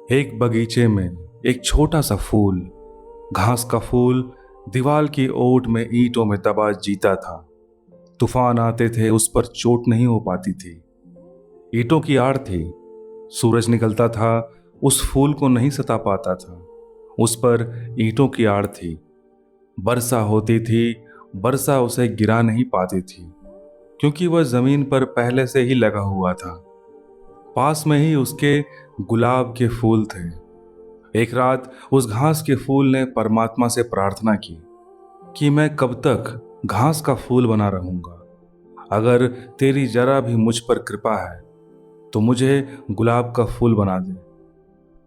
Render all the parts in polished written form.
एक बगीचे में एक छोटा सा फूल, घास का फूल, दीवार की ओट में ईंटों में दबा जीता था। तूफान आते थे, उस पर चोट नहीं हो पाती थी। ईंटों की आड़ थी, सूरज निकलता था, उस फूल को नहीं सता पाता था। उस पर ईंटों की आड़ थी, वर्षा होती थी, वर्षा उसे गिरा नहीं पाती थी, क्योंकि वह जमीन पर पहले से ही लगा हुआ था। पास में ही उसके गुलाब के फूल थे। एक रात उस घास के फूल ने परमात्मा से प्रार्थना की कि मैं कब तक घास का फूल बना रहूंगा। अगर तेरी जरा भी मुझ पर कृपा है तो मुझे गुलाब का फूल बना दे।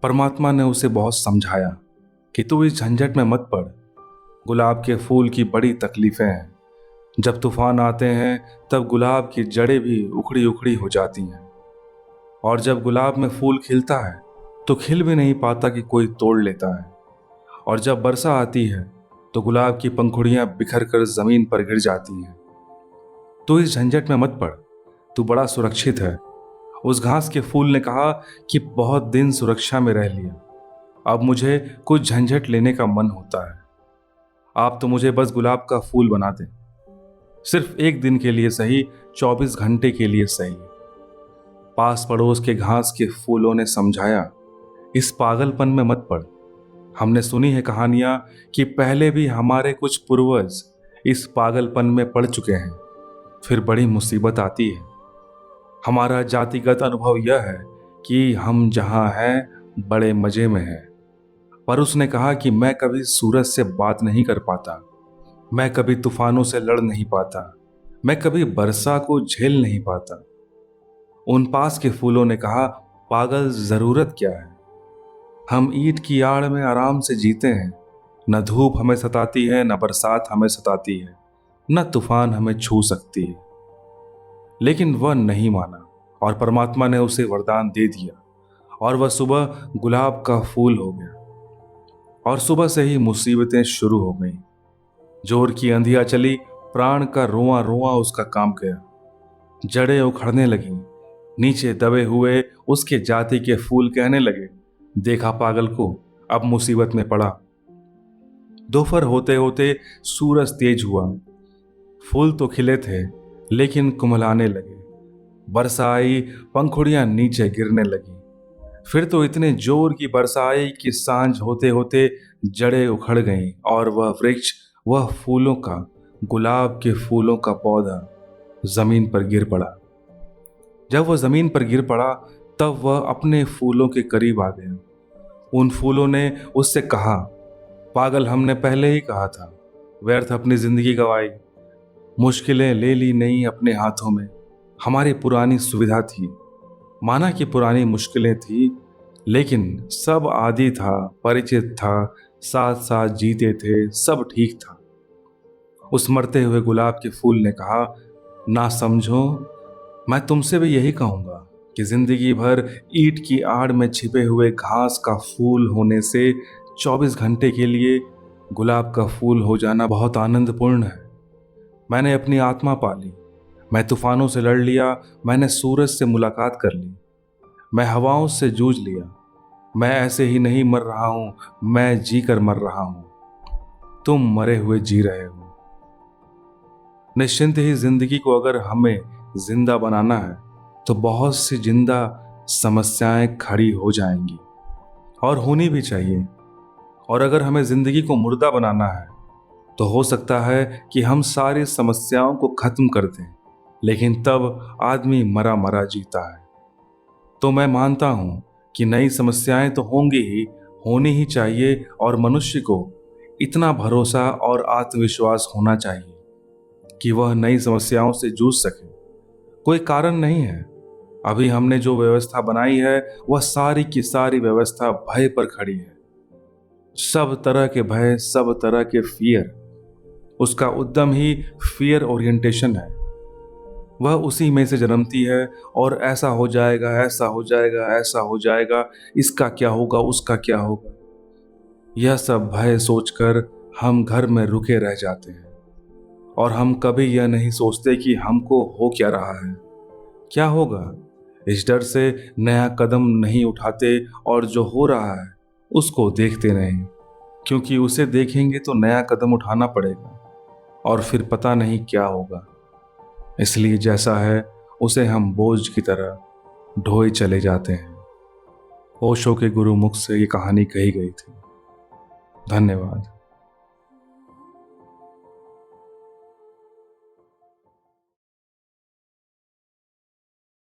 परमात्मा ने उसे बहुत समझाया कि तू इस झंझट में मत पड़। गुलाब के फूल की बड़ी तकलीफें हैं। जब तूफान आते हैं तब गुलाब की जड़ें भी उखड़ी उखड़ी हो जाती हैं, और जब गुलाब में फूल खिलता है तो खिल भी नहीं पाता कि कोई तोड़ लेता है। और जब वर्षा आती है तो गुलाब की पंखुड़ियां बिखर कर जमीन पर गिर जाती हैं। तू इस झंझट में मत पड़, तू बड़ा सुरक्षित है। उस घास के फूल ने कहा कि बहुत दिन सुरक्षा में रह लिया, अब मुझे कुछ झंझट लेने का मन होता है। आप तो मुझे बस गुलाब का फूल बना दें, सिर्फ एक दिन के लिए सही, 24 घंटे के लिए सही। पास पड़ोस के घास के फूलों ने समझाया, इस पागलपन में मत पड़। हमने सुनी है कहानियां कि पहले भी हमारे कुछ पूर्वज इस पागलपन में पड़ चुके हैं, फिर बड़ी मुसीबत आती है। हमारा जातिगत अनुभव यह है कि हम जहां हैं बड़े मजे में हैं। पर उसने कहा कि मैं कभी सूरज से बात नहीं कर पाता, मैं कभी तूफानों से लड़ नहीं पाता, मैं कभी वर्षा को झेल नहीं पाता। उन पास के फूलों ने कहा, पागल जरूरत क्या है, हम ईंट की आड़ में आराम से जीते हैं। न धूप हमें सताती है, न बरसात हमें सताती है, न तूफान हमें छू सकती है। लेकिन वह नहीं माना, और परमात्मा ने उसे वरदान दे दिया, और वह सुबह गुलाब का फूल हो गया। और सुबह से ही मुसीबतें शुरू हो गईं। जोर की अंधियां चली, प्राण का रोआ रोआ उसका काम गया। जड़ें उखड़ने लगीं, नीचे दबे हुए उसके जाति के फूल कहने लगे, देखा पागल को, अब मुसीबत में पड़ा। दोपहर होते होते सूरज तेज हुआ। फूल तो खिले थे लेकिन कुमलाने लगे। वर्षा आई, पंखुड़ियां नीचे गिरने लगी। फिर तो इतने जोर की वर्षा आई कि सांझ होते होते जड़ें उखड़ गईं, और वह वृक्ष, वह फूलों का, गुलाब के फूलों का पौधा जमीन पर गिर पड़ा। जब वह जमीन पर गिर पड़ा तब वह अपने फूलों के करीब आ गया। उन फूलों ने उससे कहा, पागल, हमने पहले ही कहा था, व्यर्थ अपनी जिंदगी गंवाई, मुश्किलें ले ली नहीं अपने हाथों में। हमारी पुरानी सुविधा थी, माना कि पुरानी मुश्किलें थी, लेकिन सब आदि था, परिचित था, साथ साथ जीते थे, सब ठीक था। उस मरते हुए गुलाब के फूल ने कहा, ना समझो, मैं तुमसे भी यही कहूंगा कि जिंदगी भर ईंट की आड़ में छिपे हुए घास का फूल होने से 24 घंटे के लिए गुलाब का फूल हो जाना बहुत आनंदपूर्ण है। मैंने अपनी आत्मा पाली, मैं तूफानों से लड़ लिया, मैंने सूरज से मुलाकात कर ली, मैं हवाओं से जूझ लिया। मैं ऐसे ही नहीं मर रहा हूं, मैं जी कर मर रहा हूं। तुम मरे हुए जी रहे हो। निश्चिंत ही जिंदगी को अगर हमें जिंदा बनाना है तो बहुत सी जिंदा समस्याएं खड़ी हो जाएंगी, और होनी भी चाहिए। और अगर हमें जिंदगी को मुर्दा बनाना है तो हो सकता है कि हम सारी समस्याओं को खत्म कर दें, लेकिन तब आदमी मरा मरा जीता है। तो मैं मानता हूं कि नई समस्याएं तो होंगी ही, होनी ही चाहिए, और मनुष्य को इतना भरोसा और आत्मविश्वास होना चाहिए कि वह नई समस्याओं से जूझ सके। कोई कारण नहीं है। अभी हमने जो व्यवस्था बनाई है वह सारी की सारी व्यवस्था भय पर खड़ी है। सब तरह के भय, सब तरह के फियर, उसका उद्यम ही फियर ओरिएंटेशन है। वह उसी में से जन्मती है, और ऐसा हो जाएगा, ऐसा हो जाएगा, ऐसा हो जाएगा, इसका क्या होगा, उसका क्या होगा, यह सब भय सोचकर हम घर में रुके रह जाते हैं। और हम कभी यह नहीं सोचते कि हमको हो क्या रहा है, क्या होगा। इस डर से नया कदम नहीं उठाते और जो हो रहा है उसको देखते नहीं, क्योंकि उसे देखेंगे तो नया कदम उठाना पड़ेगा और फिर पता नहीं क्या होगा। इसलिए जैसा है उसे हम बोझ की तरह ढोए चले जाते हैं। ओशो के गुरुमुख से ये कहानी कही गई थी। धन्यवाद।